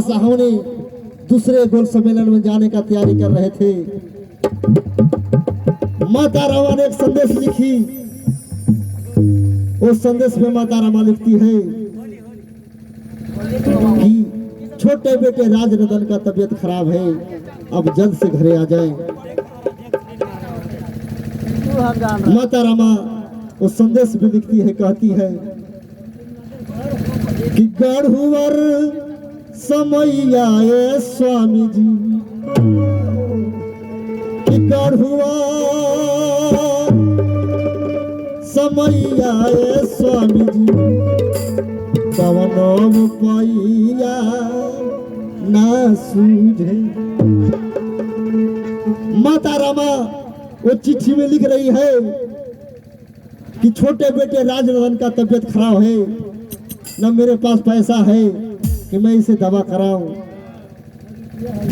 साहब ने दूसरे गोल सम्मेलन में जाने का तैयारी कर रहे थे। माता रामा ने एक संदेश लिखी। उस संदेश में माता रामा लिखती है कि छोटे बेटे राजरतन का तबीयत खराब है, अब जल्द से घरे आ जाए। माता रामा उस संदेश में लिखती है, कहती है कि गढ़ुवर समैया ए स्वामी जी, कि गढ़ुआ समैया ए स्वामी जी, कवनो पैया ना सूझे। माता रामा वो चिट्ठी में लिख रही है कि छोटे बेटे राजरतन का तबीयत खराब है, न मेरे पास पैसा है कि मैं इसे दवा कराऊं।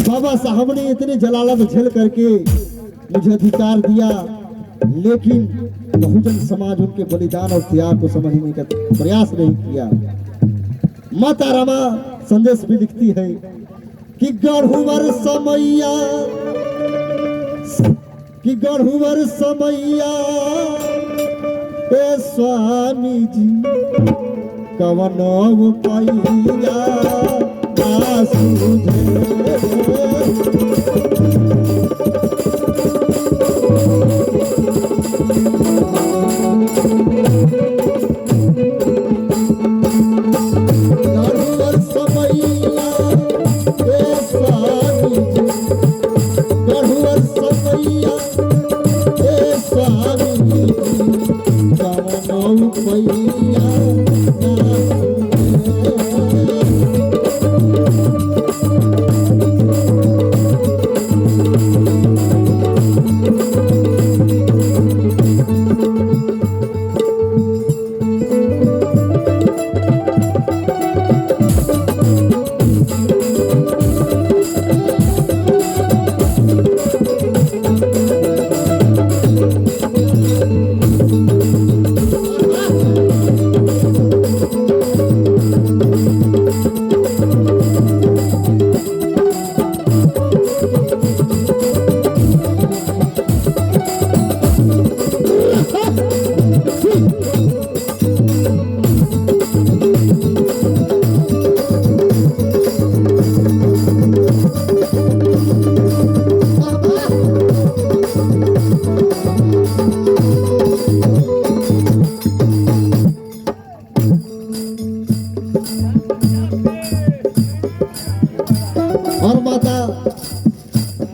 बाबा साहब ने इतनी जलालत झेल करके मुझे अधिकार दिया, लेकिन बहुजन समाज उनके बलिदान और त्याग को समझने का प्रयास नहीं किया। माता रामा संदेश भी लिखती है कि गढ़ुवर समैया, कि गढ़ुवर समैया ए स्वामी जी, कवनो पैया ना सूझे। गढ़ुवर समैया ए स्वामी जी, गढ़ुवर समैया ए स्वामी जी, कवनो पैया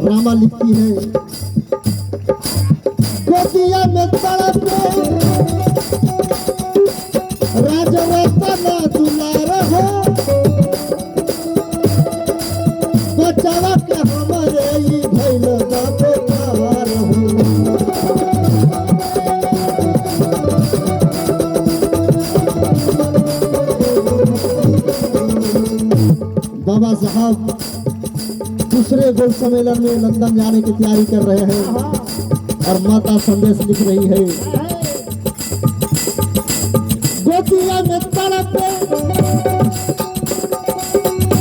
रामा लिखती है, गोदिया में तड़पे राजरतन दुलार हो, बचावा के हमारे ई भइल बाबे पार हो। बाबा साहब दूसरे गोल सम्मेलन में लंदन जाने की तैयारी कर रहे हैं और माता संदेश लिख रही है, गोदिया में तड़पे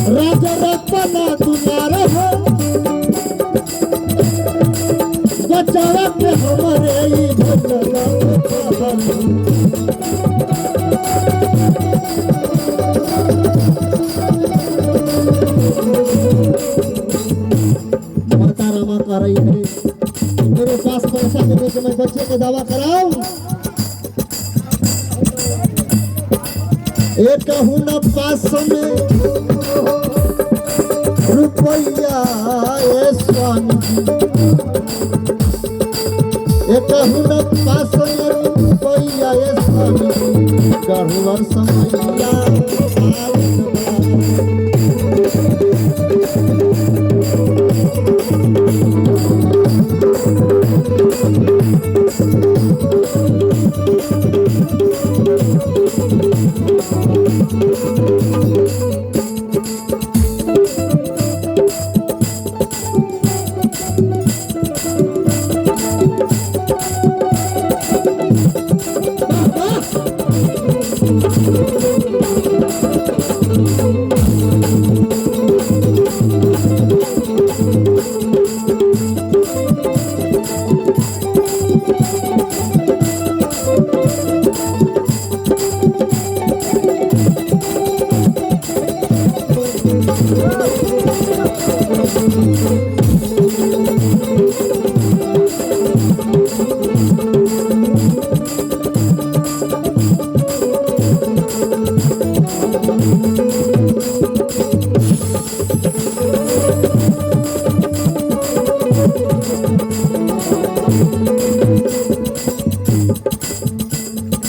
राजरतन दुलार हो, बचावा के हमारे ई भइल बाबे कह रही है, मेरे पास पैसा नहीं है कि मैं बच्चे को दवा कराऊं। एक हूं न 500 में रुपया ए स्वामी जी, एक हूं न 500 में रुपया ए स्वामी जी, गढ़ुवर समैया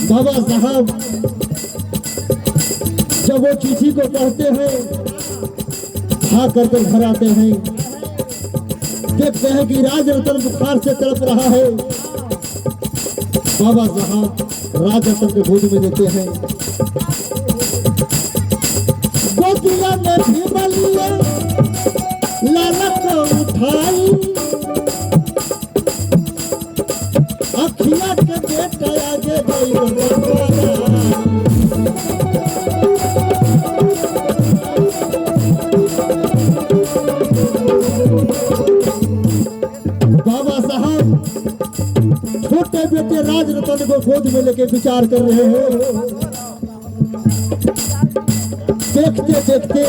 बाबा साहब जब वो चिट्ठी को पढ़ते हैं, भाग करके घर आते हैं, देखते हैं कि राज रतन बुखार से तड़प रहा है। बाबा साहब राज रतन को गोद में लेते हैं, गोदिया में भीमा लिए लाला को उठाई, अखिया के बेटा आगे गई बाबा साहब छोटे बेटे राज रतन को गोद में लेके विचार कर रहे हैं। देखते देखते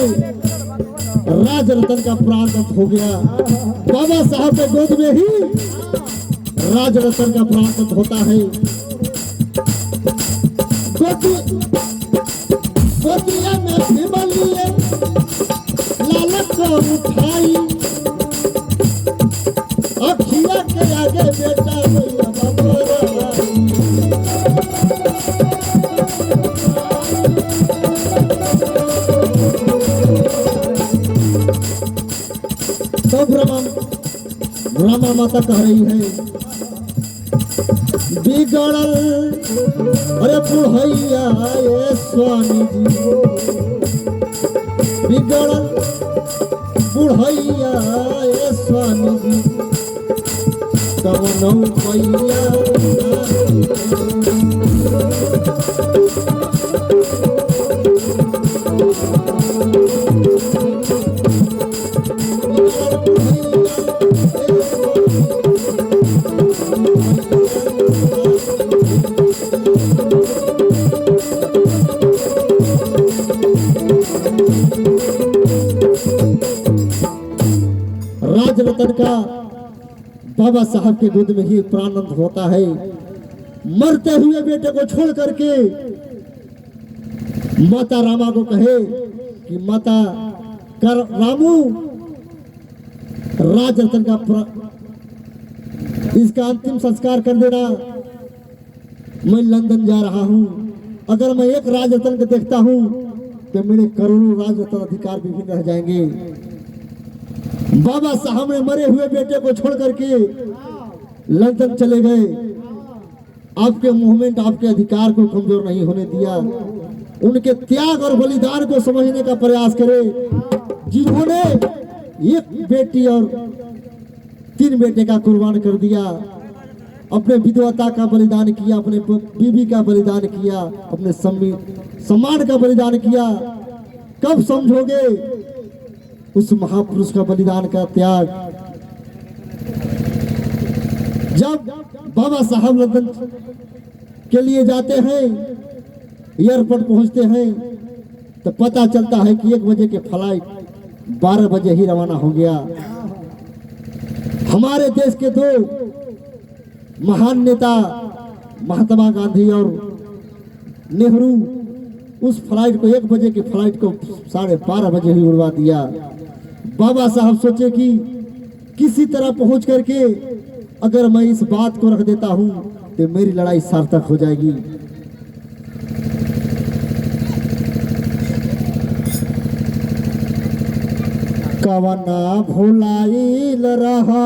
राज रतन का प्राण हो गया। बाबा साहब के गोद में ही राज रतन का प्राण होता है। गोदिया में भीमा लिए लाला को उठाई, अखिया के आगे बेटा भैया तो ब्रह्मा माता कह रही है, बिगड़ल अरे बुढ़ैया ये स्वामी जी, बिगड़ल बुढ़ैया ये स्वामी जी, कवनो पैया राज रतन का बाबा साहब के गोद में ही प्राणंद होता है। मरते हुए बेटे को छोड़ करके माता रामा को कहे कि माता कर रामू राज रतन का इसका अंतिम संस्कार कर देना, मैं लंदन जा रहा हूं, अगर मैं एक राज रतन को देखता हूं तो मेरे करोड़ों राज रतन अधिकार भी रह जाएंगे। बाबा साहब ने मरे हुए बेटे को छोड़ करके लंदन चले गए। आपके मूवमेंट आपके अधिकार को कमजोर नहीं होने दिया। उनके त्याग और बलिदान को समझने का प्रयास करें, जिन्होंने एक बेटी और 3 बेटे का कुर्बान कर दिया, अपने विधवता का बलिदान किया, अपने बीवी का बलिदान किया, अपने सम्मान का बलिदान किया। कब समझोगे उस महापुरुष का बलिदान का त्याग? जब बाबा साहब लंदन के लिए जाते हैं, एयरपोर्ट पहुंचते हैं, तो पता चलता है कि 1 बजे के फ्लाइट 12 बजे ही रवाना हो गया। हमारे देश के 2 महान नेता महात्मा गांधी और नेहरू उस फ्लाइट को 1 बजे की फ्लाइट को 12:30 बजे ही उड़वा दिया। बाबा साहब सोचे कि किसी तरह पहुंच करके अगर मैं इस बात को रख देता हूं तो मेरी लड़ाई सार्थक हो जाएगी। कवना भुलाइल रहा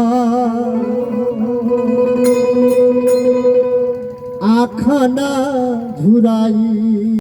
आखना झुराई।